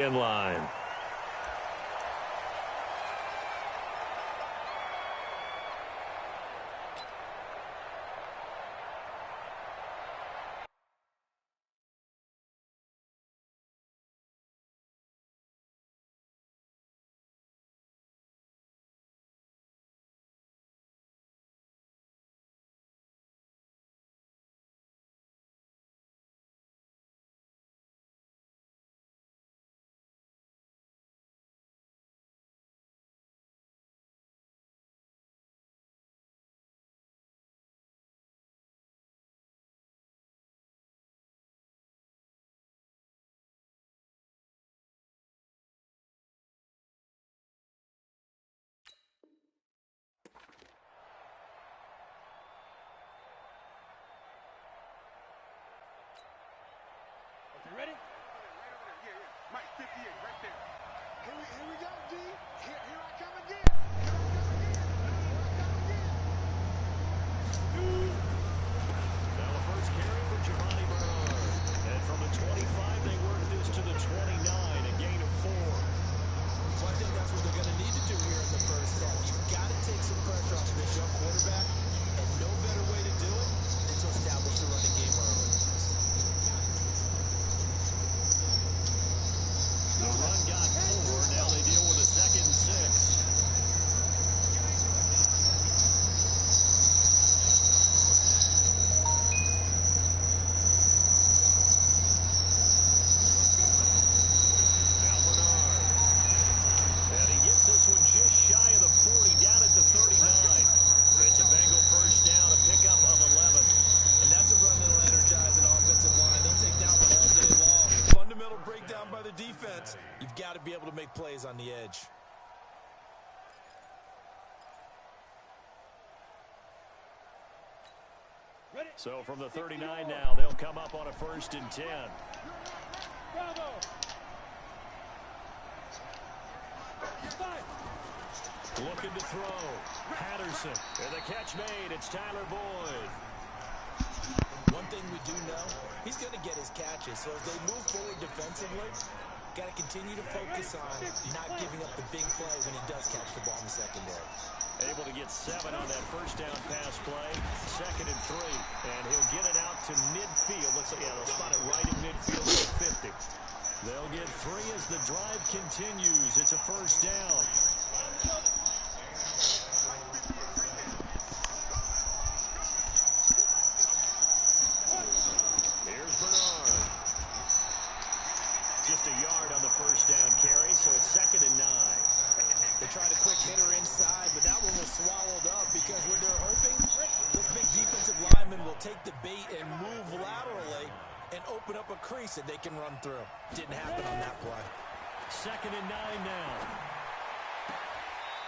In line. Ready? Right over there. Yeah. Mike 58, right there. Here we go, D. Here I come again. Now the first carry for Giovanni Bernard. And from the 25, they work this to the 29, a gain of 4. Well, I think that's what they're going to need to do here in the first half. You've got to take some pressure off of this young quarterback, and no better way to do it than to establish the running game early. The run got 4. Now they deal with a 2nd and 6. Now Bernard. And he gets this one just shy of the 40, down at the 39. It's a Bengal first down, a pickup of 11. And that's a run that'll energize an offensive line. They'll take that one all day long. Fundamental breakdown by the defense. You've got to be able to make plays on the edge. So from the 39 now, they'll come up on a 1st and 10. Bravo. Looking to throw. Patterson. And the catch made. It's Tyler Boyd. One thing we do know, he's going to get his catches. So as they move forward defensively, got to continue to focus on not giving up the big play when he does catch the ball in the secondary. Able to get 7 on that first down pass play. 2nd and 3. And he'll get it out to midfield. Let's say, yeah, they'll spot it right in midfield at the 50. They'll get 3 as the drive continues. It's a first down. Here's Bernard. Just a yard on the first down carry, so it's 2nd and 9. They tried a quick hitter inside, but that one was swallowed up because what they're hoping, those big defensive linemen will take the bait and move laterally and open up a crease that they can run through. Didn't happen on that play. 2nd and 9 now.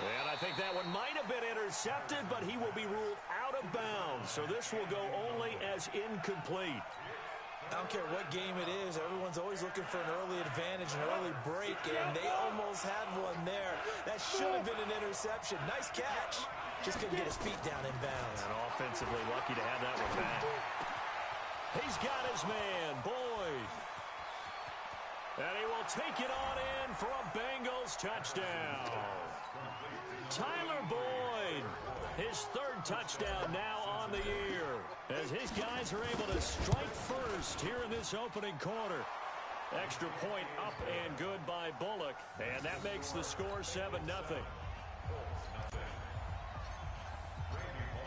And I think that one might have been intercepted, but he will be ruled out of bounds. So this will go only as incomplete. I don't care what game it is. Everyone's always looking for an early advantage, an early break, and they almost had one there. That should have been an interception. Nice catch. Just couldn't get his feet down in bounds. And offensively lucky to have that one back. He's got his man, Boyd. And he will take it on in for a Bengals touchdown. Tyler Boyd, his 3rd touchdown now on the year, as his guys are able to strike first here in this opening quarter. Extra point up and good by Bullock, and that makes the score 7-0.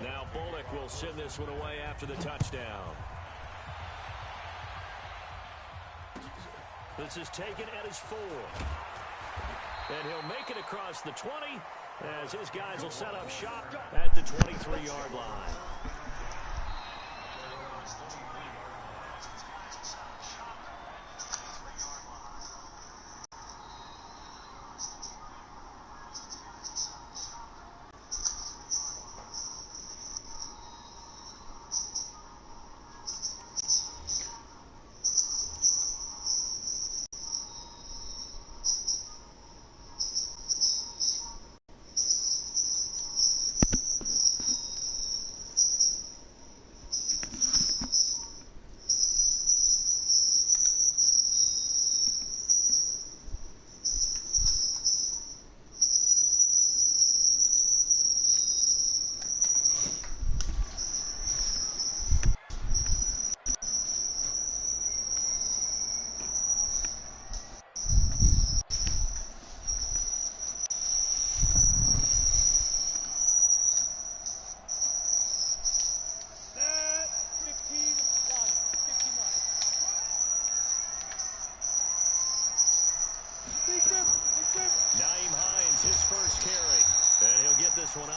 Now Bullock will send this one away after the touchdown. This is taken at his 4. And he'll make it across the 20 as his guys will set up shop at the 23-yard line.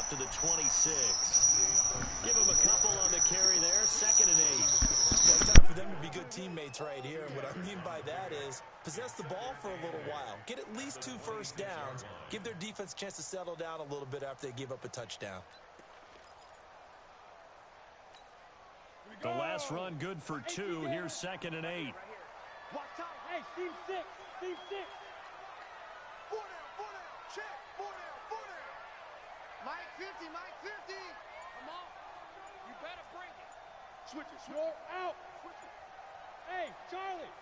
up to the 26. Give him a couple on the carry there, 2nd and 8. Well, it's time for them to be good teammates right here. And what I mean by that is possess the ball for a little while. Get at least 2 first downs. Give their defense a chance to settle down a little bit after they give up a touchdown. The last run good for 2. Here's 2nd and 8. Watch out. Hey, team 6. Team 6. 4 down. Check. 4 down. Mike 50. Come on. You better bring it. Switch it. Roll out. Switch it. Hey, Charlie.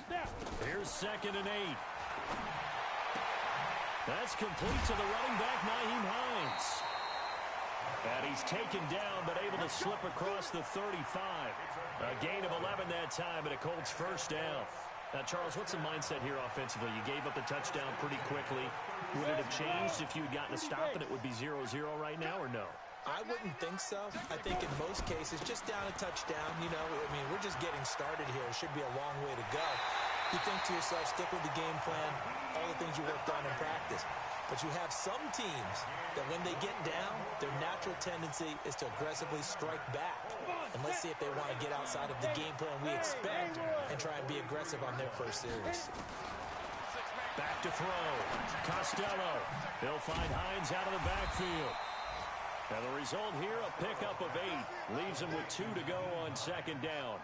Snap. Here's 2nd and 8. That's complete to the running back, Nyheim Hines. And he's taken down, but able to slip across the 35. A gain of 11 that time, and a Colts first down. Now, Charles, what's the mindset here offensively? You gave up the touchdown pretty quickly. Would it have changed if you had gotten a stop and it would be 0-0 right now, or no? I wouldn't think so. I think in most cases, just down a touchdown, we're just getting started here. It should be a long way to go. You think to yourself, stick with the game plan, all the things you worked on in practice. But you have some teams that when they get down, their natural tendency is to aggressively strike back. And let's see if they want to get outside of the game plan we expect and try and be aggressive on their first series. Back to throw. Costello. He'll find Hines out of the backfield. And the result here, a pickup of 8. Leaves him with 2 to go on 2nd down.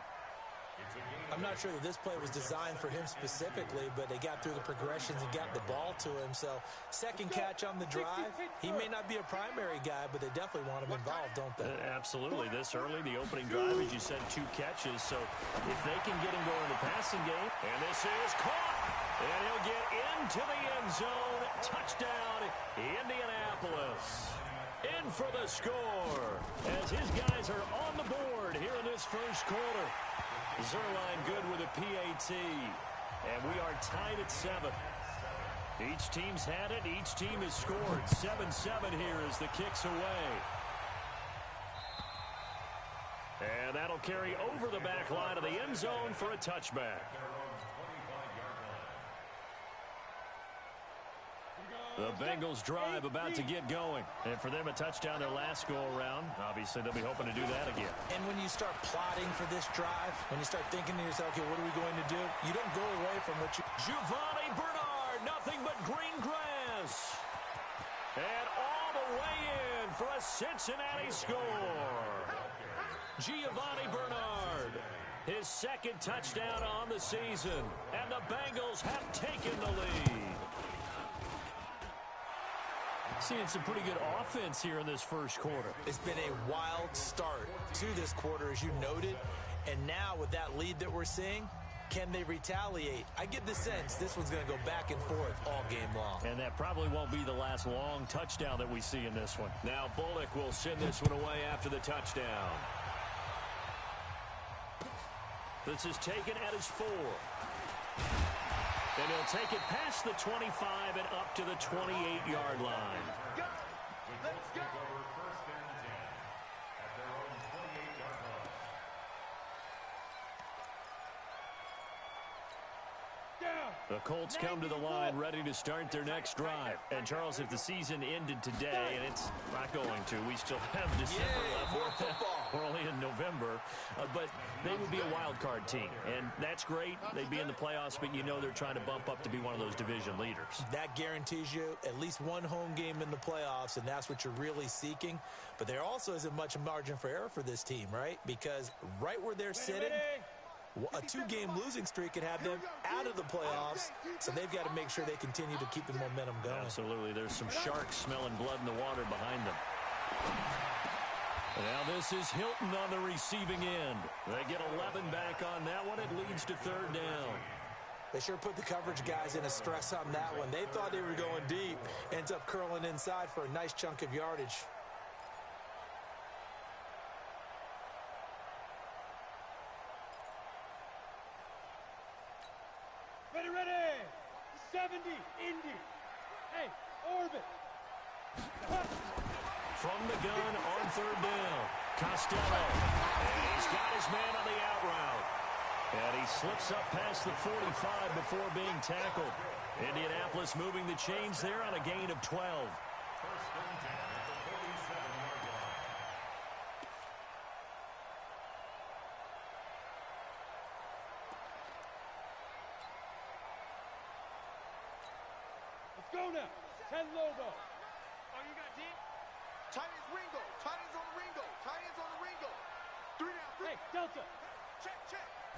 I'm not sure that this play was designed for him specifically, but they got through the progressions and got the ball to him. So, second catch on the drive. He may not be a primary guy, but they definitely want him involved, don't they? Absolutely. This early, the opening drive, as you said, 2 catches. So, if they can get him going in the passing game, and this is caught, and he'll get into the end zone. Touchdown, Indianapolis. In for the score, as his guys are on the board here in this first quarter. Zerline good with a PAT. And we are tied at 7. Each team's had it. Each team has scored. 7-7 here as the kick's away. And that'll carry over the back line of the end zone for a touchback. The Bengals drive about to get going. And for them, a touchdown their last go-around. Obviously, they'll be hoping to do that again. And when you start plotting for this drive, when you start thinking to yourself, okay, what are we going to do? You don't go away from what you... Giovanni Bernard, nothing but green grass. And all the way in for a Cincinnati score. Giovanni Bernard, his 2nd touchdown on the season. And the Bengals have taken the lead. Seeing some pretty good offense here in this first quarter. It's been a wild start to this quarter, as you noted. And now with that lead that we're seeing, can they retaliate? I get the sense this one's going to go back and forth all game long. And that probably won't be the last long touchdown that we see in this one. Now Bullock will send this one away after the touchdown. This is taken at his 4. And he'll take it past the 25 and up to the 28-yard line. Go. Let's go. The Colts come to the line ready to start their next drive. And, Charles, if the season ended today, and it's not going to, we still have December left. We're only in November. But they would be a wild card team. And that's great. They'd be in the playoffs, but you know they're trying to bump up to be one of those division leaders. That guarantees you at least one home game in the playoffs, and that's what you're really seeking. But there also isn't much margin for error for this team, right? Because right where they're sitting, a 2-game losing streak could have them out of the playoffs, so they've got to make sure they continue to keep the momentum going. Absolutely. There's some sharks smelling blood in the water behind them. Now this is Hilton on the receiving end. They get 11 back on that one. It leads to 3rd down. They sure put the coverage guys in a stress on that one. They thought they were going deep. Ends up curling inside for a nice chunk of yardage. Ready. 70, Indy. Hey, orbit. From the gun on 3rd down. Costello. And he's got his man on the out route. And he slips up past the 45 before being tackled. Indianapolis moving the chains there on a gain of 12. Let's go now. 10 logo. Oh, you got deep? Tight ends Ringo. Tight ends on the Ringo. Tight ends on the Ringo. 3 down. Hey, Delta. Check.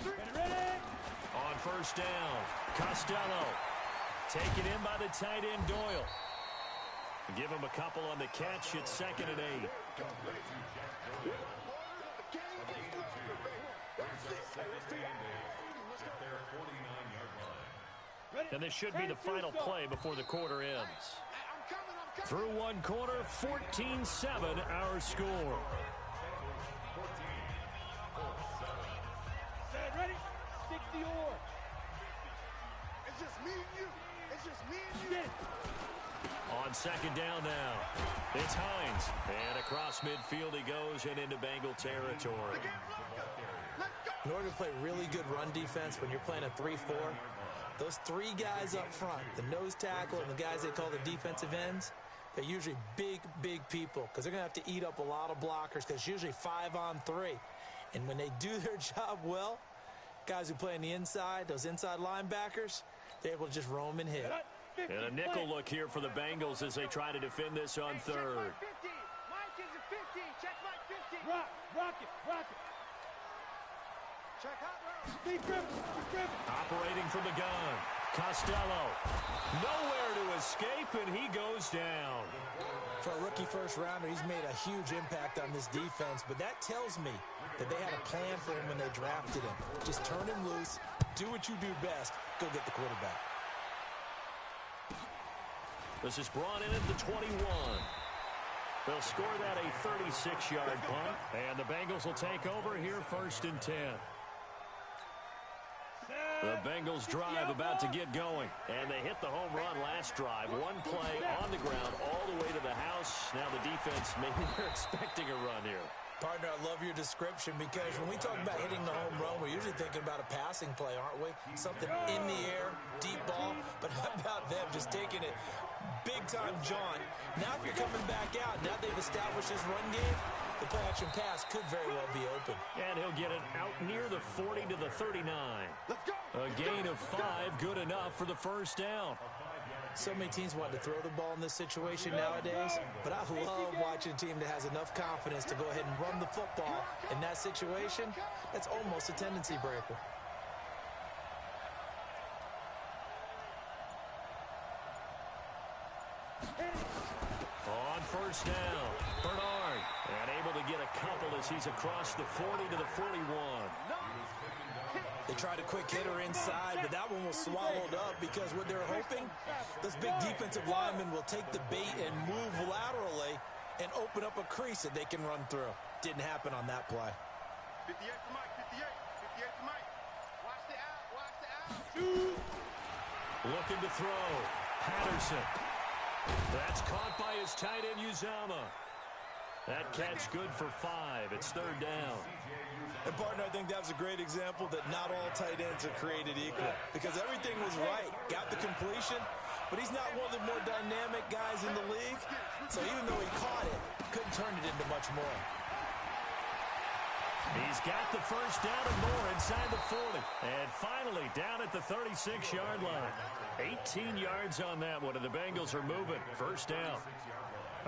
3. Ready? On first down, Costello. Taken in by the tight end, Doyle. Give him a couple on the catch. It's 2nd and 8. And this should be the final play before the quarter ends. Through one quarter, 14-7 our score. Ready? 60 or. It's just me and you. It's just me and you. On 2nd down now, it's Hines. And across midfield he goes and into Bengal territory. In order to play really good run defense when you're playing a 3-4, those 3 guys up front, the nose tackle and the guys they call the defensive ends, they're usually big people because they're going to have to eat up a lot of blockers because it's usually 5-on-3. And when they do their job well, guys who play on the inside, those inside linebackers, they're able to just roam and hit. And a nickel look here for the Bengals as they try to defend this on 3rd. Mike is a 50. Check Mike 50. Rock it. Check hot route. Steve Griffin. Operating from the gun. Costello. Nowhere to escape, and he goes down. For a rookie first-rounder, he's made a huge impact on this defense, but that tells me that they had a plan for him when they drafted him. Just turn him loose, do what you do best, go get the quarterback. This is brought in at the 21. They'll score that a 36-yard punt, and the Bengals will take over here 1st and 10. The Bengals drive about to get going, and they hit the home run last drive. One play on the ground all the way to the house. Now the defense, maybe they're expecting a run here. Partner, I love your description because when we talk about hitting the home run, we're usually thinking about a passing play, aren't we? Something in the air, deep ball. But how about them just taking it big-time jaunt? Now if you're coming back out, now they've established this run game, the play-action pass could very well be open. And he'll get it out near the 40 to the 39. A gain of 5, good enough for the first down. So many teams want to throw the ball in this situation nowadays, but I love watching a team that has enough confidence to go ahead and run the football in that situation. That's almost a tendency breaker. On first down, Bernard, and able to get a couple as he's across the 40 to the 41. They tried a quick hitter inside, but that one was swallowed up because what they're hoping, those big defensive linemen will take the bait and move laterally and open up a crease that they can run through. Didn't happen on that play. 58 to Mike, 58 to Mike. Watch the out. Looking to throw. Patterson. That's caught by his tight end, Uzama. That catch good for 5. It's 3rd down. And, partner, I think that was a great example that not all tight ends are created equal because everything was right. Got the completion, but he's not one of the more dynamic guys in the league. So even though he caught it, couldn't turn it into much more. He's got the first down and more inside the 40. And finally down at the 36-yard line. 18 yards on that one, and the Bengals are moving. First down.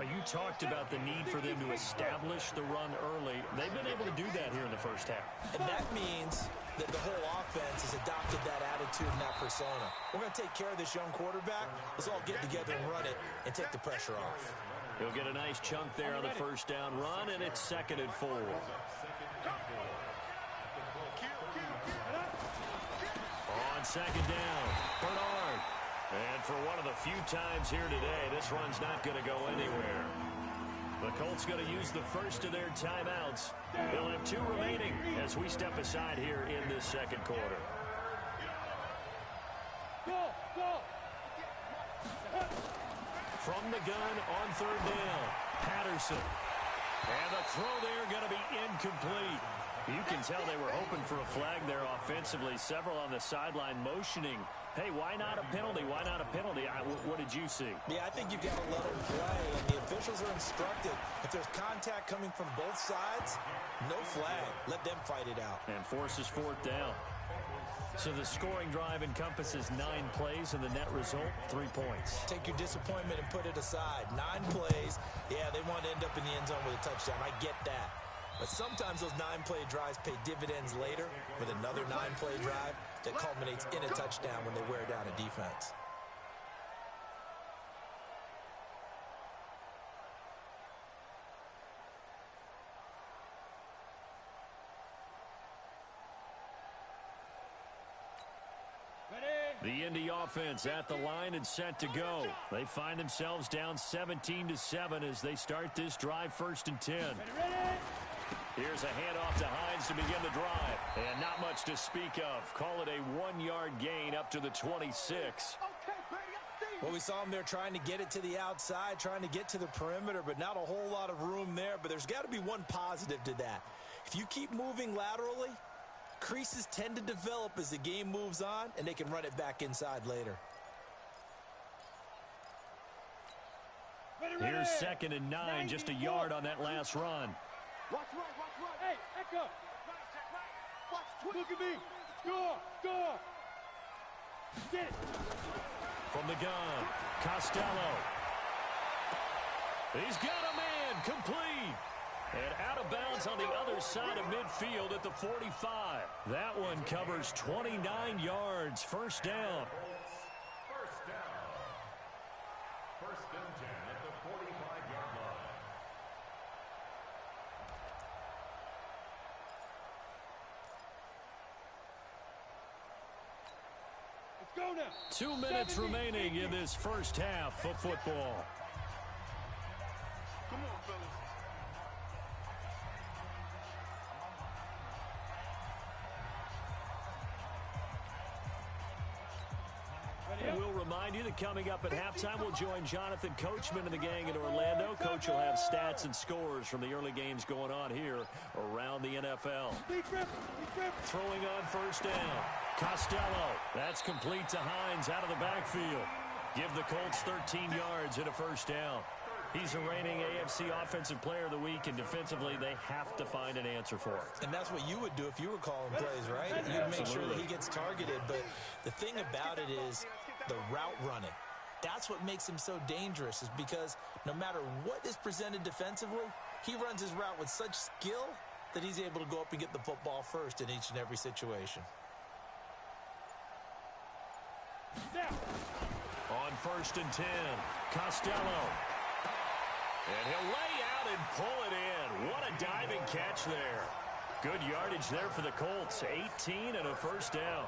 You talked about the need for them to establish the run early. They've been able to do that here in the first half. And that means that the whole offense has adopted that attitude and that persona. We're going to take care of this young quarterback. Let's all get together and run it and take the pressure off. He'll get a nice chunk there on the first down run, and it's 2nd and 4. On 2nd down, Bernard. And for one of the few times here today, this run's not going to go anywhere. The Colts going to use the first of their timeouts. They'll have 2 remaining as we step aside here in this 2nd quarter. From the gun on 3rd down, Patterson. And the throw there going to be incomplete. You can tell they were hoping for a flag there offensively. Several on the sideline motioning. Hey, why not a penalty? Why not a penalty? What did you see? Yeah, I think you've got to let them play, and the officials are instructed. If there's contact coming from both sides, no flag. Let them fight it out. And forces 4th down. So the scoring drive encompasses 9 plays, and the net result, 3 points. Take your disappointment and put it aside. 9 plays. Yeah, they want to end up in the end zone with a touchdown. I get that. But sometimes those 9-play drives pay dividends later with another 9-play drive that culminates in a touchdown when they wear down a defense. The Indy offense at the line and set to go. They find themselves down 17-7 as they start this drive, 1st and 10. Here's a handoff to Hines to begin the drive. And not much to speak of. Call it a 1-yard gain up to the 26. Well, we saw him there trying to get it to the outside, trying to get to the perimeter, but not a whole lot of room there. But there's got to be one positive to that. If you keep moving laterally, creases tend to develop as the game moves on, and they can run it back inside later. Here's 2nd and 9, just a yard on that last run. Watch right, watch right. Hey, Echo. Watch, look at me. Score. Get it. From the gun, Costello. He's got a man, complete. And out of bounds on the other side of midfield at the 45. That one covers 29 yards. First down. First down. 1st and 10 at the 45-yard line. Let's go now. 2 minutes remaining in this first half of football. Come on, fellas. And we'll remind you that coming up at halftime, we'll join Jonathan Coachman and the gang in Orlando. Coach will have stats and scores from the early games going on here around the NFL. Throwing on 1st down. Costello. That's complete to Hines out of the backfield. Give the Colts 13 yards and a 1st down. He's the reigning AFC Offensive Player of the Week, and defensively, they have to find an answer for it. And that's what you would do if you were calling plays, right? You'd make sure that he gets targeted. But the thing about it is the route running. That's what makes him so dangerous, is because no matter what is presented defensively, he runs his route with such skill that he's able to go up and get the football first in each and every situation. On 1st and 10, Costello. And he'll lay out and pull it in. What a diving catch there. Good yardage there for the Colts. 18 and a 1st down.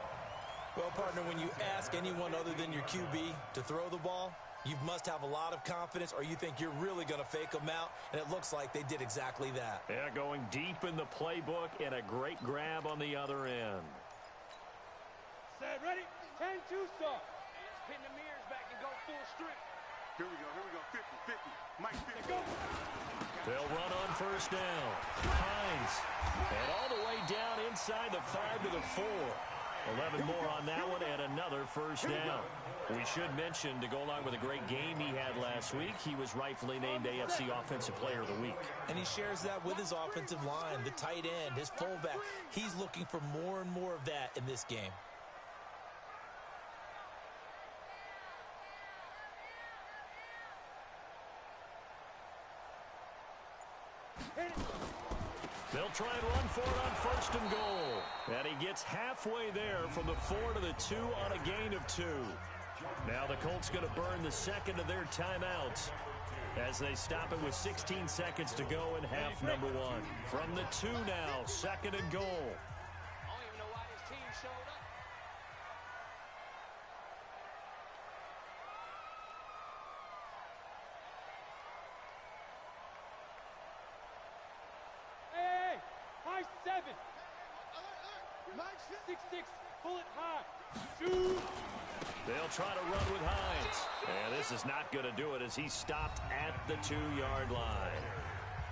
Well, partner, when you ask anyone other than your QB to throw the ball, you must have a lot of confidence, or you think you're really going to fake them out, and it looks like they did exactly that. Yeah, going deep in the playbook and a great grab on the other end. Set, ready? 10-2, sir. Pin the mirrors back and go full strip. Here we go. 50. Mike 50. Go. They'll run on 1st down. Hines. And all the way down inside the 5 to the 4. 11 more on that one and another 1st down. We should mention, to go along with a great game he had last week, he was rightfully named AFC Offensive Player of the Week. And he shares that with his offensive line, the tight end, his fullback. He's looking for more and more of that in this game. They'll try and run for it on 1st and goal. And he gets halfway there from the 4 to the 2 on a gain of 2. Now the Colts going to burn the 2nd of their timeouts as they stop it with 16 seconds to go in half number 1. From the 2 now, 2nd and goal. I don't even know why this team showed up. Hey, high 7. Mike 6-6, pull it high. 2. They'll try to run with Hines. And this is not going to do it as he stopped at the 2-yard line.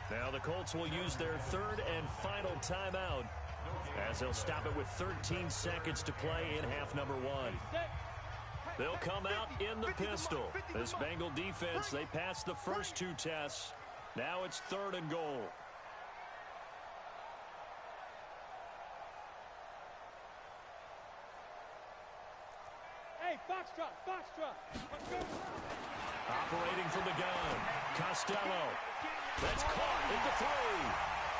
Now the Colts will use their 3rd and final timeout as they'll stop it with 13 seconds to play in half number 1. They'll come out in the pistol. This Bengal defense, they passed the first 2 tests. Now it's 3rd and goal. Foxtrot. Let's go. Operating from the gun, Costello. That's caught at the 3.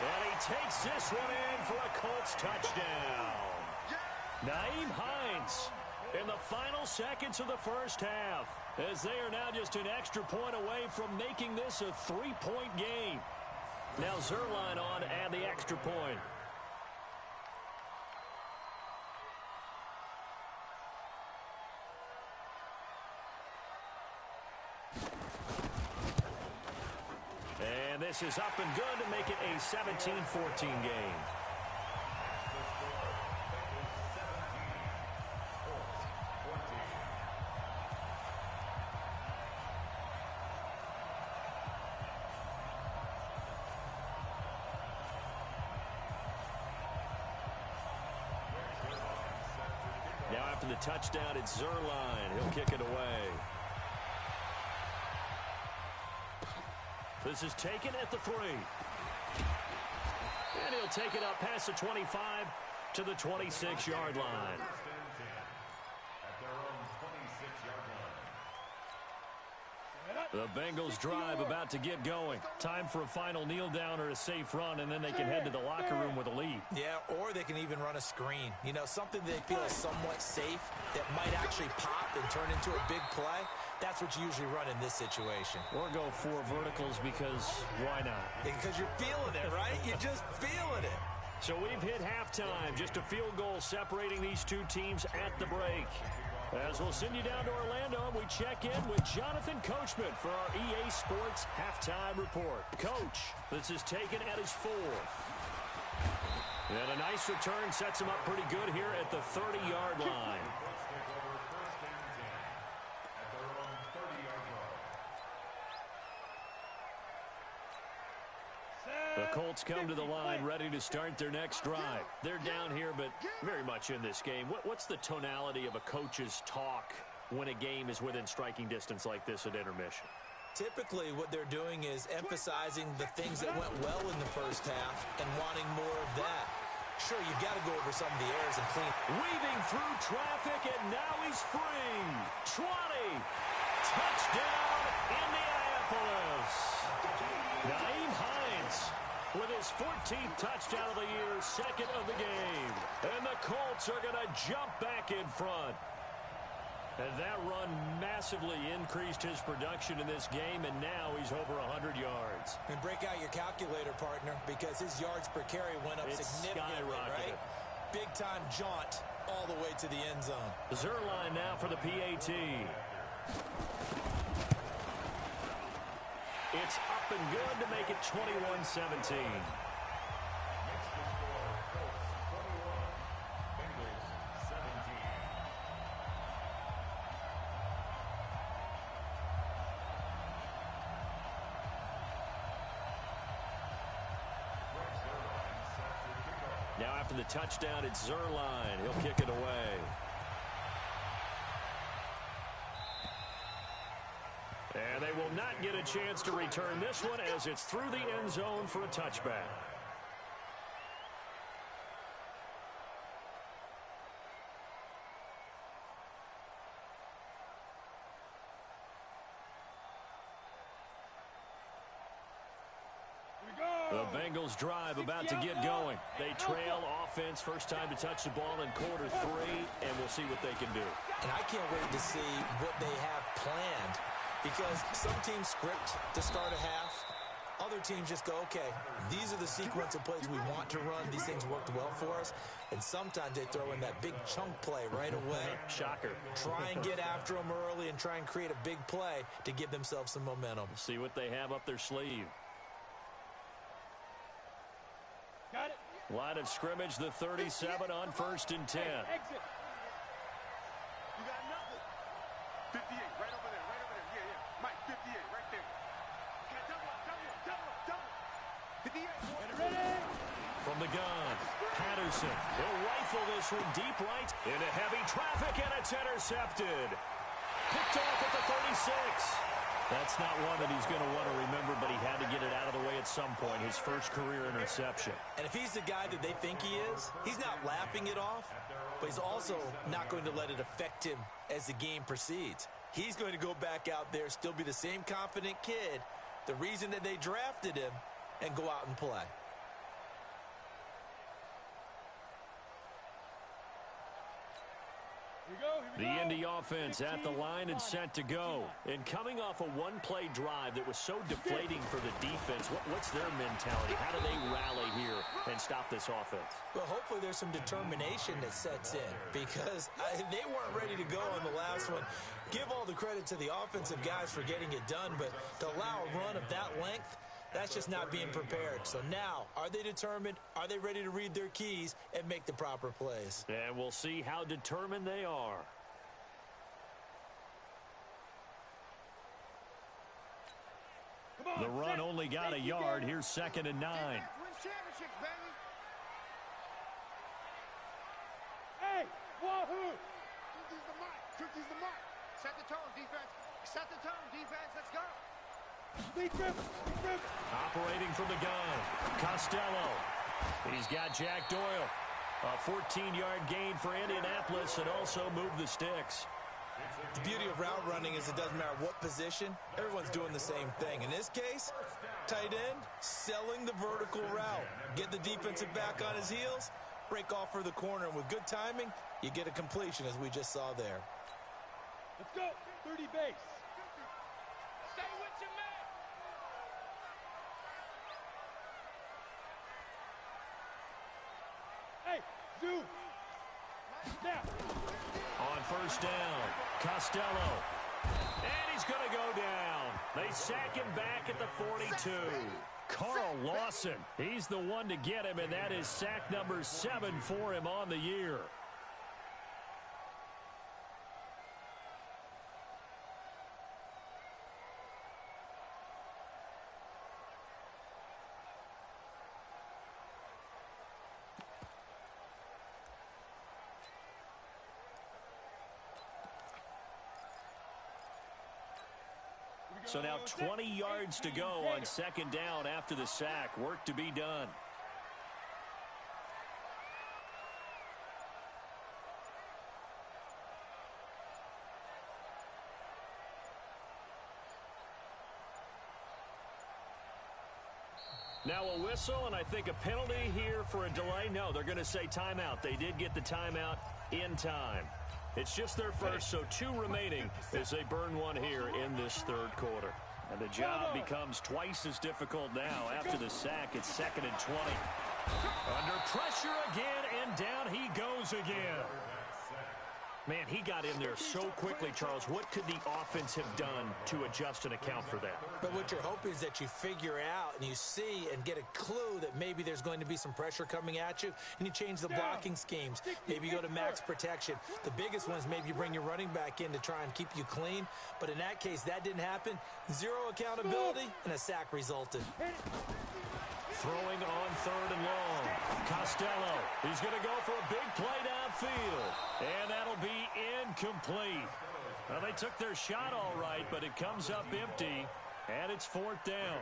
And he takes this one in for a Colts touchdown. Nyheim Hines in the final seconds of the first half, as they are now just an extra point away from making this a 3-point game. Now Zerline on to add the extra point. And this is up and good to make it a 17-14 game. Now after the touchdown, it's Zerline. He'll kick it away. This is taken at the 3. And he'll take it up past the 25 to the 26-yard line. At their own 26-yard line. The Bengals drive about to get going. Time for a final kneel down or a safe run, and then they can head to the locker room with a lead. Yeah, or they can even run a screen. You know, something they feel is somewhat safe that might actually pop and turn into a big play. That's what you usually run in this situation. Or go 4 verticals because why not? Because you're feeling it, right? You're just feeling it. So we've hit halftime. Just a field goal separating these two teams at the break. As we'll send you down to Orlando, and we check in with Jonathan Coachman for our EA Sports Halftime Report. Coach, this is taken at his 4th. And a nice return sets him up pretty good here at the 30-yard line. The Colts come to the line ready to start their next drive. They're down here, but very much in this game. What's the tonality of a coach's talk when a game is within striking distance like this at intermission? Typically, what they're doing is emphasizing the things that went well in the first half and wanting more of that. Sure, you've got to go over some of the errors and clean. Weaving through traffic, and now he's free. 20. Touchdown, Indianapolis. Nyheim Hines with his 14th touchdown of the year, 2nd of the game. And the Colts are going to jump back in front. And that run massively increased his production in this game, and now he's over 100 yards. And break out your calculator, partner, because his yards per carry went up significantly, right? Big-time jaunt all the way to the end zone. Zerline now for the PAT. It's up and good to make it 21-17. Now after the touchdown, it's Zerline. He'll kick it away. And they will not get a chance to return this one as it's through the end zone for a touchback. The Bengals drive about to get going. They trail offense, first time to touch the ball in quarter 3, and we'll see what they can do. And I can't wait to see what they have planned, because some teams script to start a half. Other teams just go, okay, these are the sequence of plays we want to run. These things worked well for us. And sometimes they throw in that big chunk play right away. Shocker. Try and get after them early and try and create a big play to give themselves some momentum. See what they have up their sleeve. Got it. Line of scrimmage, the 37 on 1st and 10. Exit. You got nothing. 58, right over there, right over there. Yeah, yeah. Mike, 58, right there. Okay, double up. 58. Ready. From the gun, Patterson. He'll rifle this one deep right into heavy traffic, and it's intercepted. Picked off at the 36. That's not one that he's going to want to remember, but he had to get it out of the way at some point, his first career interception. And if he's the guy that they think he is, he's not laughing it off. but he's also not going to let it affect him as the game proceeds. He's going to go back out there, still be the same confident kid, the reason that they drafted him, and go out and play. The Indy offense at the line and set to go. And coming off a one-play drive that was so deflating for the defense, what's their mentality? How do they rally here and stop this offense? Well, hopefully there's some determination that sets in because they weren't ready to go on the last one. Give all the credit to the offensive guys for getting it done, but to allow a run of that length, that's just not being prepared. So now, are they determined? Are they ready to read their keys and make the proper plays? And we'll see how determined they are. The run only got a yard. Here's 2nd and 9. Win championships, baby. Hey, wahoo! Turkey's the mark. Turkey's the mark. Set the tone, defense. Set the tone, defense. Let's go. Operating from the gun, Costello. He's got Jack Doyle. A 14-yard gain for Indianapolis and also moved the sticks. The beauty of route running is it doesn't matter what position. Everyone's doing the same thing. In this case, tight end, selling the vertical route. Get the defensive back on his heels, break off for the corner. And with good timing, you get a completion as we just saw there. Let's go. 30 base. Stay with your man. Hey, Zoo. Now. On first down, Costello. And he's going to go down. They sack him back at the 42. Carl Lawson, he's the one to get him, and that is sack number 7 for him on the year. So now 20 yards to go on 2nd down after the sack. Work to be done. Now a whistle, and I think a penalty here for a delay. No, they're going to say timeout. They did get the timeout in time. It's just their first, so 2 remaining as they burn one here in this 3rd quarter. And the job becomes twice as difficult now after the sack. It's 2nd and 20. Under pressure again, and down he goes again. Man, he got in there so quickly, Charles. What could the offense have done to adjust and account for that? But what you're hoping is that you figure out and you see and get a clue that maybe there's going to be some pressure coming at you, and you change the blocking schemes. Maybe you go to max protection. The biggest one is maybe you bring your running back in to try and keep you clean. But in that case, that didn't happen. 0 accountability, and a sack resulted. Throwing on 3rd and long. Costello, he's going to go for a big play downfield. And that'll be incomplete. Well, they took their shot all right, but it comes up empty, and it's 4th down.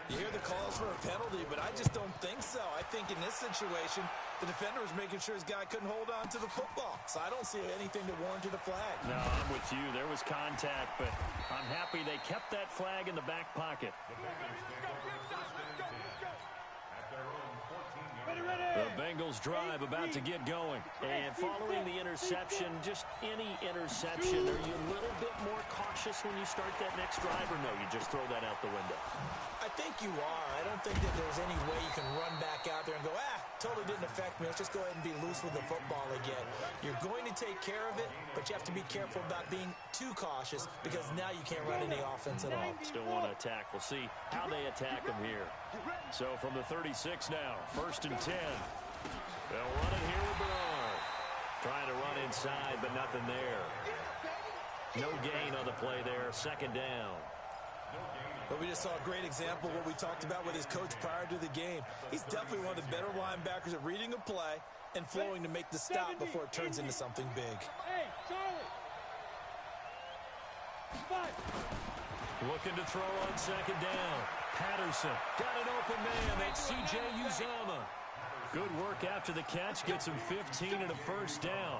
You hear the calls for a penalty, but I just don't think so. I think in this situation, the defender was making sure his guy couldn't hold on to the football. So I don't see anything that warranted a flag. No, I'm with you. There was contact, but I'm happy they kept that flag in the back pocket. The Bengals drive about to get going. And following the interception, just any interception, are you a little bit more cautious when you start that next drive, or no, you just throw that out the window? I think you are. I don't think that there's any way you can run back out there and go, totally didn't affect me. Let's just go ahead and be loose with the football again. You're going to take care of it, but you have to be careful about being too cautious because now you can't run any offense at all. Still want to attack. We'll see how they attack them here. So from the 36 now, 1st and 10. They'll run it here with Bernard. Trying to run inside, but nothing there. No gain on the play there. 2nd down. But we just saw a great example of what we talked about with his coach prior to the game. He's definitely one of the better linebackers at reading a play and flowing to make the stop before it turns into something big. Hey, Charlie. 5. Looking to throw on 2nd down. Patterson got an open man. That's C.J. Uzama. Good work after the catch. Gets him 15 and a first down.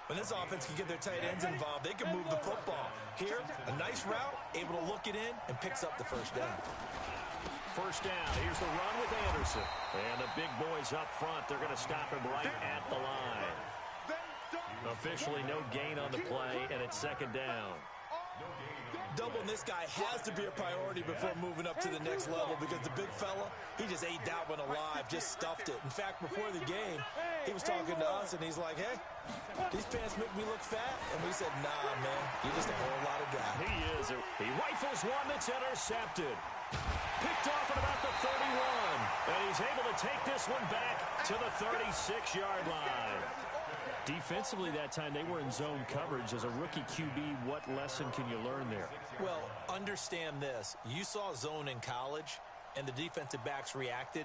When this offense can get their tight ends involved, they can move the football. Here, a nice route, able to look it in, and picks up the first down. First down. Here's the run with Anderson. And the big boys up front, they're going to stop him right at the line. Officially no gain on the play, and it's second down. Doubling this guy has to be a priority before moving up to the next level because the big fella, he just ate that one alive, just stuffed it. In fact, before the game, he was talking to us, and he's like, hey, these pants make me look fat. And we said, nah, man, you're just a whole lot of guy. He is. He rifles one that's intercepted. Picked off at about the 31. And he's able to take this one back to the 36-yard line. Defensively that time, they were in zone coverage. As a rookie QB, what lesson can you learn there? Well, understand this. You saw zone in college, and the defensive backs reacted,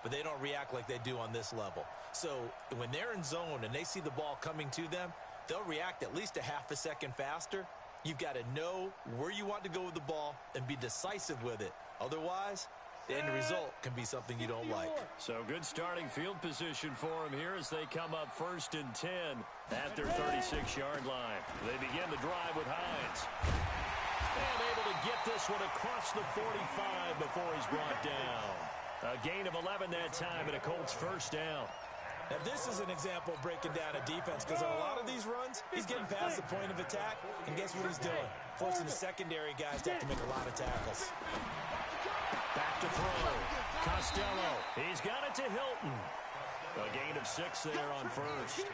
but they don't react like they do on this level. So when they're in zone and they see the ball coming to them, they'll react at least a half a second faster. You've got to know where you want to go with the ball and be decisive with it. Otherwise, the end result can be something you don't like. So good starting field position for him here as they come up 1st and 10 at their 36-yard line. They begin the drive with Hines. And able to get this one across the 45 before he's brought down. A gain of 11 that time and a Colts first down. Now, this is an example of breaking down a defense because on a lot of these runs, he's getting past the point of attack, and guess what he's doing? Forcing the secondary guys to have to make a lot of tackles. Back to throw. Costello. He's got it to Hilton. A gain of 6 there on first.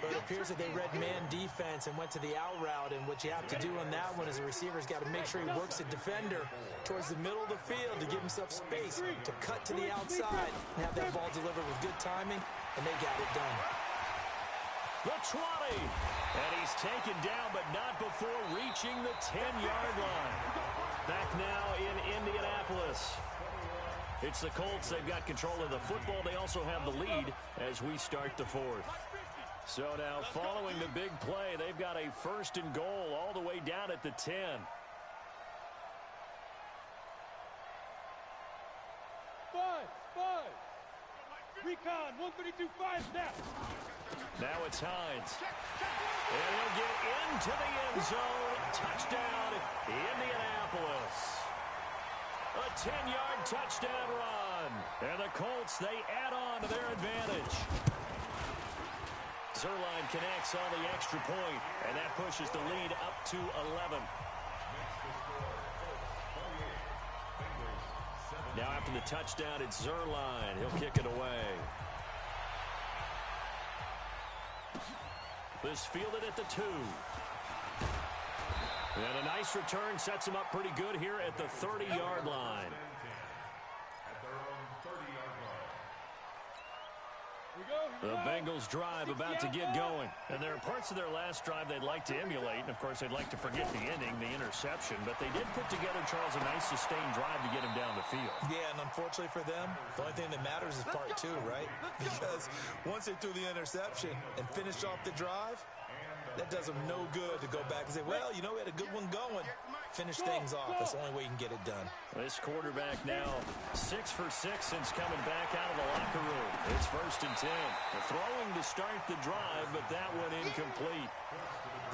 But it appears that they read man defense and went to the out route, and what you have to do on that one is the receiver's got to make sure he works the defender towards the middle of the field to give himself space to cut to the outside and have that ball delivered with good timing, and they got it done. The 20. And he's taken down, but not before reaching the 10-yard line. Back now in Indianapolis. It's the Colts. They've got control of the football. They also have the lead as we start the 4th. So now following the big play, they've got a 1st and goal all the way down at the 10. Five. Recon, 132-5 snap. Now it's Hines. And he'll get into the end zone. Touchdown, Indianapolis. A 10-yard touchdown run. And the Colts, they add on to their advantage. Zerline connects on the extra point, and that pushes the lead up to 11. Now after the touchdown, it's Zerline. He'll kick it away. This fielded at the 2. And a nice return sets him up pretty good here at the 30-yard line. The Bengals drive about to get going. And there are parts of their last drive they'd like to emulate. And, of course, they'd like to forget the ending, the interception. But they did put together, Charles, a nice sustained drive to get him down the field. Yeah, and unfortunately for them, the only thing that matters is part 2, right? Because once they threw the interception and finished off the drive, that does them no good to go back and say, well, you know, we had a good one going. Finish things off. That's the only way you can get it done. This quarterback now 6 for 6 since coming back out of the locker room. It's 1st and 10. The throwing to start the drive, but that one incomplete.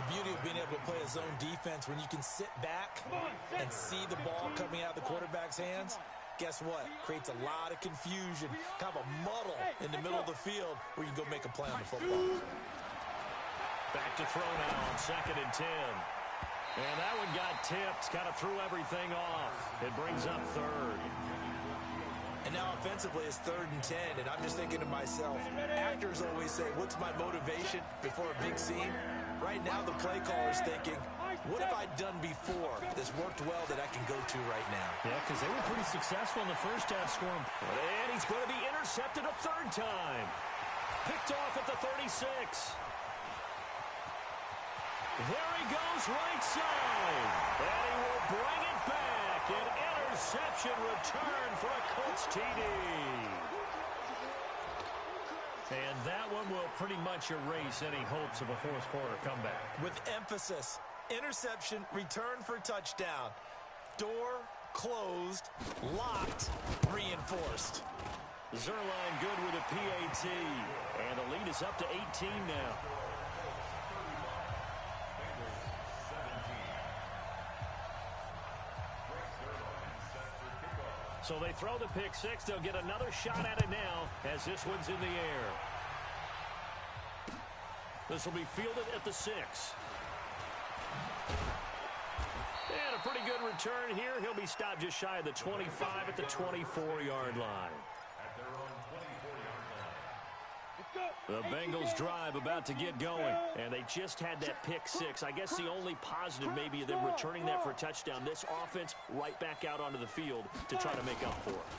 The beauty of being able to play a zone defense when you can sit back and see the ball coming out of the quarterback's hands, guess what? Creates a lot of confusion, kind of a muddle in the middle of the field where you can go make a play on the football. Back to throw now on 2nd and 10. And that one got tipped, kind of threw everything off. It brings up 3rd. And now offensively it's 3rd and 10, and I'm just thinking to myself, actors always say, what's my motivation before a big scene? Right now the play caller's thinking, what have I done before that's worked well that I can go to right now? Yeah, because they were pretty successful in the first half scoring. And he's going to be intercepted a 3rd time. Picked off at the 36. There he goes right side. And he will bring it back. An interception return for a Colts TD. And that one will pretty much erase any hopes of a 4th quarter comeback. With emphasis, interception, return for touchdown. Door closed, locked, reinforced. Zerline good with a PAT. And the lead is up to 18 now. So they throw the pick six. They'll get another shot at it now as this one's in the air. This will be fielded at the 6. And a pretty good return here. He'll be stopped just shy of the 25 at the 24-yard line. The Bengals drive about to get going, and they just had that pick six. I guess the only positive maybe of them returning that for a touchdown. This offense right back out onto the field to try to make up for it.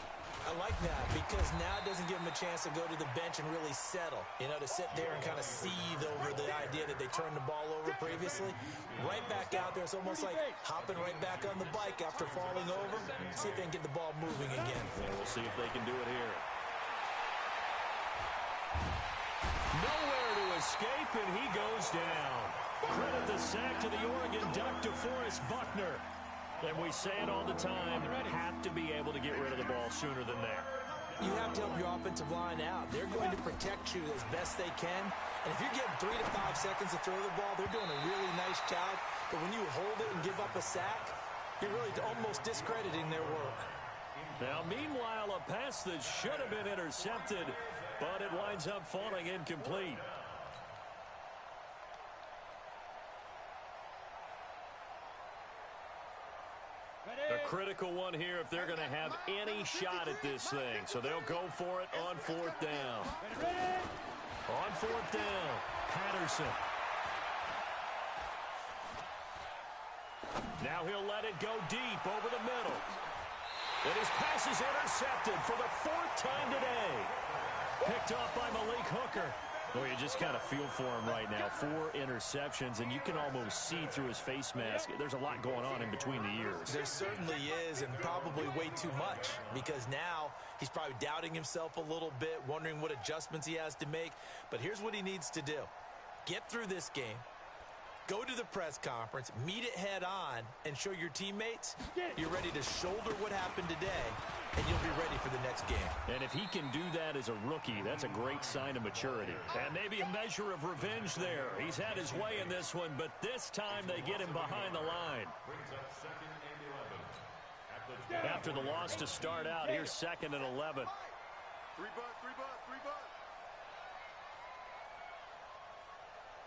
I like that because now it doesn't give them a chance to go to the bench and really settle, to sit there and kind of seethe over the idea that they turned the ball over previously. Right back out there, it's almost like hopping right back on the bike after falling over. See if they can get the ball moving again. And we'll see if they can do it here. Nowhere to escape, and he goes down. Credit the sack to the Oregon Duck, DeForest Buckner. And we say it all the time, have to be able to get rid of the ball sooner than that. You have to help your offensive line out. They're going to protect you as best they can. And if you're getting 3 to 5 seconds to throw the ball, they're doing a really nice job. But when you hold it and give up a sack, you're really almost discrediting their work. Now, meanwhile, a pass that should have been intercepted, but it winds up falling incomplete. A critical one here if they're going to have any shot at this thing. So they'll go for it on 4th down. On 4th down, Patterson. Now he'll let it go deep over the middle. And his pass is intercepted for the 4th time today. Picked off by Malik Hooker. Well, you just kind of feel for him right now. 4 interceptions, and you can almost see through his face mask. There's a lot going on in between the ears. There certainly is, and probably way too much, because now he's probably doubting himself a little bit, wondering what adjustments he has to make. But here's what he needs to do. Get through this game. Go to the press conference, meet it head on, and show your teammates you're ready to shoulder what happened today, and you'll be ready for the next game. And if he can do that as a rookie, that's a great sign of maturity. And maybe a measure of revenge there. He's had his way in this one, but this time they get him behind the line. After the loss to start out, here's 2nd and 11. 3 bud.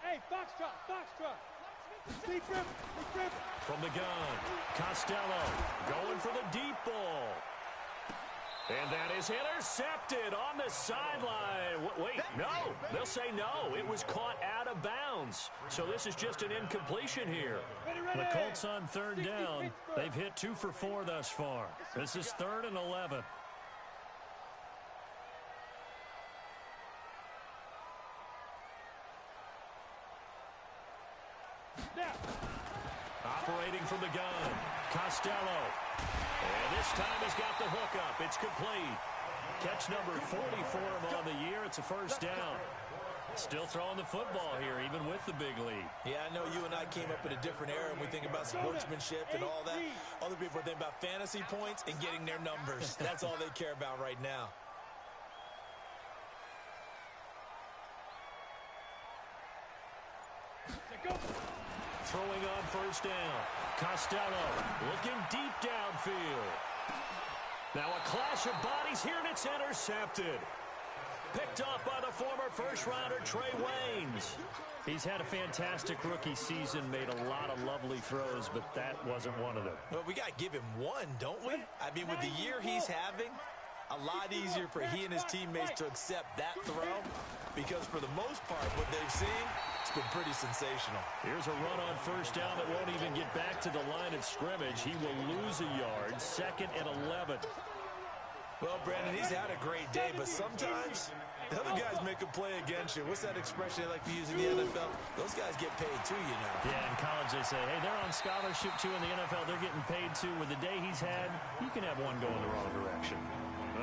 Hey, Foxtrot. Deep rip. From the gun, Costello going for the deep ball. And that is intercepted on the sideline. Wait, no. They'll say no. It was caught out of bounds. So this is just an incompletion here. The Colts on 3rd down. They've hit 2 for 4 thus far. This is 3rd and 11. Operating from the gun, Costello. And this time he's got the hook up. It's complete. Catch number 40 for him on the year. It's a 1st down. Still throwing the football here, even with the big lead. Yeah, I know you and I came up in a different era, and we think about sportsmanship and all that. Other people think about fantasy points and getting their numbers. That's all they care about right now. Throwing on 1st down. Costello looking deep downfield. Now a clash of bodies here, and it's intercepted. Picked off by the former first-rounder Trey Waynes. He's had a fantastic rookie season, made a lot of lovely throws, but that wasn't one of them. Well, we got to give him one, don't we? I mean, with the year he's having, a lot easier for he and his teammates to accept that throw, because for the most part, what they've seen, it's been pretty sensational. Here's a run on 1st down that won't even get back to the line of scrimmage. He will lose a yard. 2nd and 11. Well, Brandon, he's had a great day, but sometimes the other guys make a play against you. What's that expression they like to use in the NFL? Those guys get paid too, you know. Yeah, in college they say, hey, they're on scholarship too. In the NFL, they're getting paid too. With the day he's had, you can have one going the wrong direction.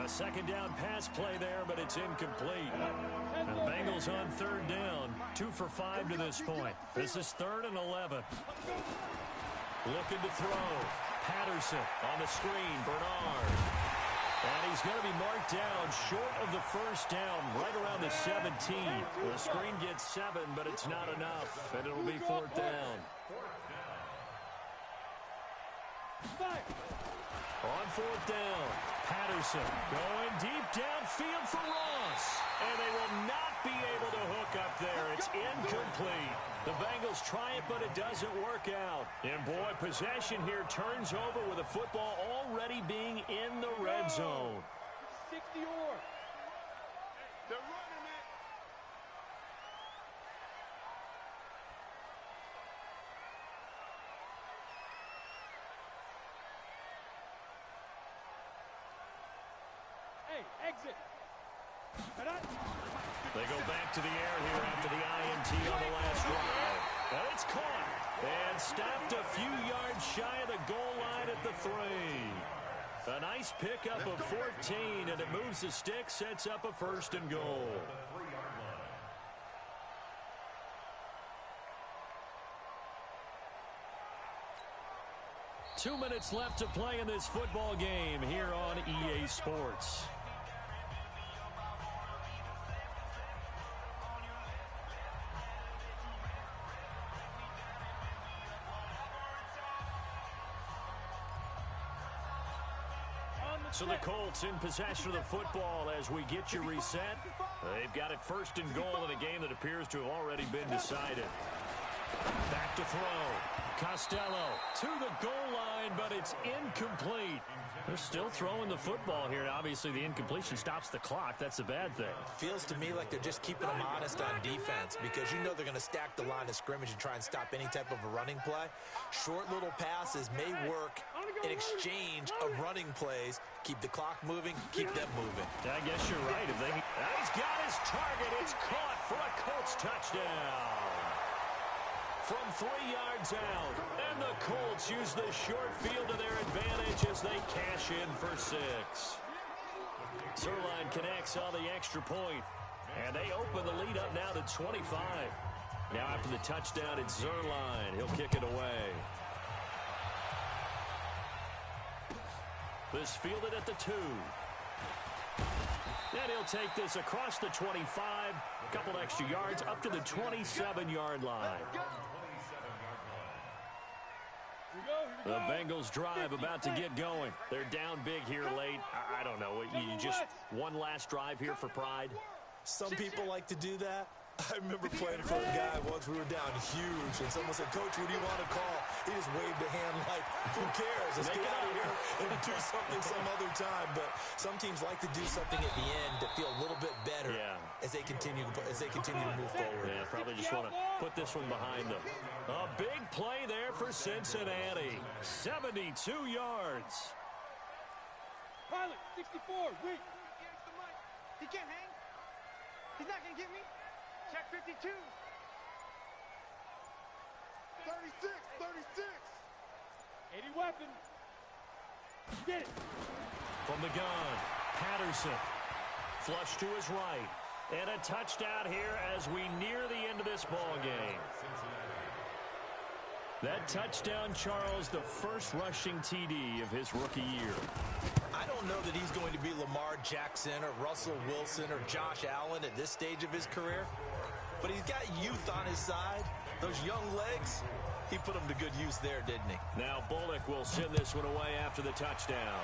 A 2nd down pass play there, but it's incomplete. And the Bengals on 3rd down, 2 for 5 to this point. This is 3rd and 11. Looking to throw. Patterson on the screen. Bernard. And he's going to be marked down short of the first down, right around the 17. The screen gets 7, but it's not enough, and it'll be 4th down. On 4th down, Patterson going deep downfield for Ross. And they will not be able to hook up there. It's incomplete. The Bengals try it, but it doesn't work out. And, boy, possession here turns over with the football already being in the red zone. 60 or. They're running it. Hey, exit. They go back to the air here after the INT on the last drive. And it's caught and stopped a few yards shy of the goal line at the 3. A nice pickup of 14, and it moves the stick, sets up a 1st and goal. 2 minutes left to play in this football game here on EA Sports. So the Colts in possession of the football as we get you reset. They've got it 1st and goal in a game that appears to have already been decided. Back to throw. Costello to the goal line, but it's incomplete. They're still throwing the football here. Obviously, the incompletion stops the clock. That's a bad thing. Feels to me like they're just keeping them honest on defense because you know they're going to stack the line of scrimmage and try and stop any type of a running play. Short little passes may work in exchange of running plays. Keep the clock moving, keep them moving. I guess you're right. He's got his target. It's caught for a Colts touchdown. From 3 yards out. And the Colts use the short field to their advantage as they cash in for 6. Zerline connects on the extra point. And they open the lead up now to 25. Now after the touchdown, it's Zerline. He'll kick it away. This fielded at the 2. And he'll take this across the 25. A couple extra yards up to the 27-yard line. The Bengals drive about to get going. They're down big here late. I don't know. You just one last drive here for pride? Some people like to do that. I remember playing for a guy once. We were down huge, and someone said, "Coach, what do you want to call?" He just waved a hand like, "Who cares? Let's get out of here and do something some other time." But some teams like to do something at the end to feel a little bit better as they continue to move forward. Yeah, probably just want to put this one behind them. A big play there for Cincinnati. 72 yards. Pilot, 64, wait. He can't hang. He's not going to get me. Check 52. 36, 36. 80 weapon. Get it. From the gun, Patterson. Flush to his right. And a touchdown here as we near the end of this ball game. That touchdown, Charles, the first rushing TD of his rookie year. I don't know that he's going to be Lamar Jackson or Russell Wilson or Josh Allen at this stage of his career. But he's got youth on his side. Those young legs, he put them to good use there, didn't he? Now Bullock will send this one away after the touchdown.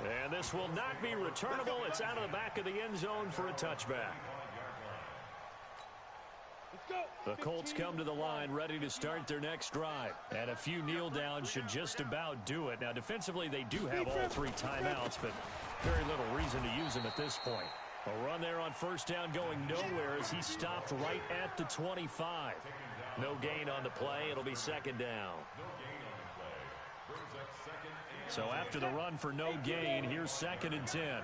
And this will not be returnable. It's out of the back of the end zone for a touchback. The Colts come to the line ready to start their next drive. And a few kneel downs should just about do it. Now, defensively, they do have all 3 timeouts, but very little reason to use them at this point. A run there on first down going nowhere as he stopped right at the 25. No gain on the play. It'll be 2nd down. So after the run for no gain, here's 2nd and 10.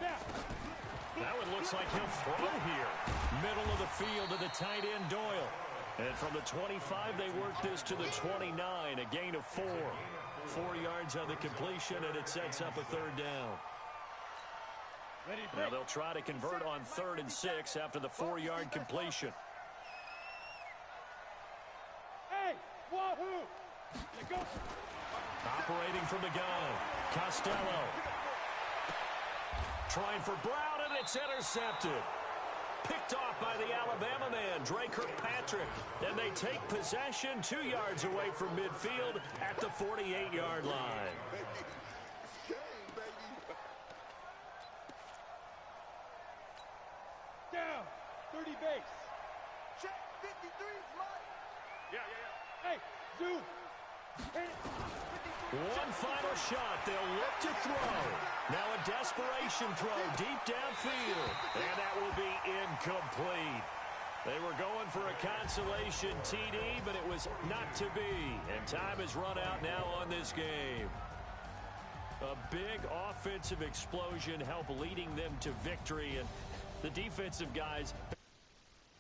That one looks like he'll throw here. Middle of the field to the tight end, Doyle. And from the 25, they work this to the 29, a gain of 4. 4 yards on the completion, and it sets up a 3rd down. Now they'll try to convert on 3rd and 6 after the 4-yard completion. Hey, wahoo! Let go. Operating from the gun, Costello. Trying for Brown, and it's intercepted. Picked off by the Alabama man, Dre Kirkpatrick. And they take possession 2 yards away from midfield at the 48-yard line. Down. 30 base. Check. 53 is right. Yeah. Hey, zoom. Hit it. One final shot. They'll look to throw. Now a desperation throw deep downfield. And that will be incomplete. They were going for a consolation TD, but it was not to be. And time has run out now on this game. A big offensive explosion helped leading them to victory. And the defensive guys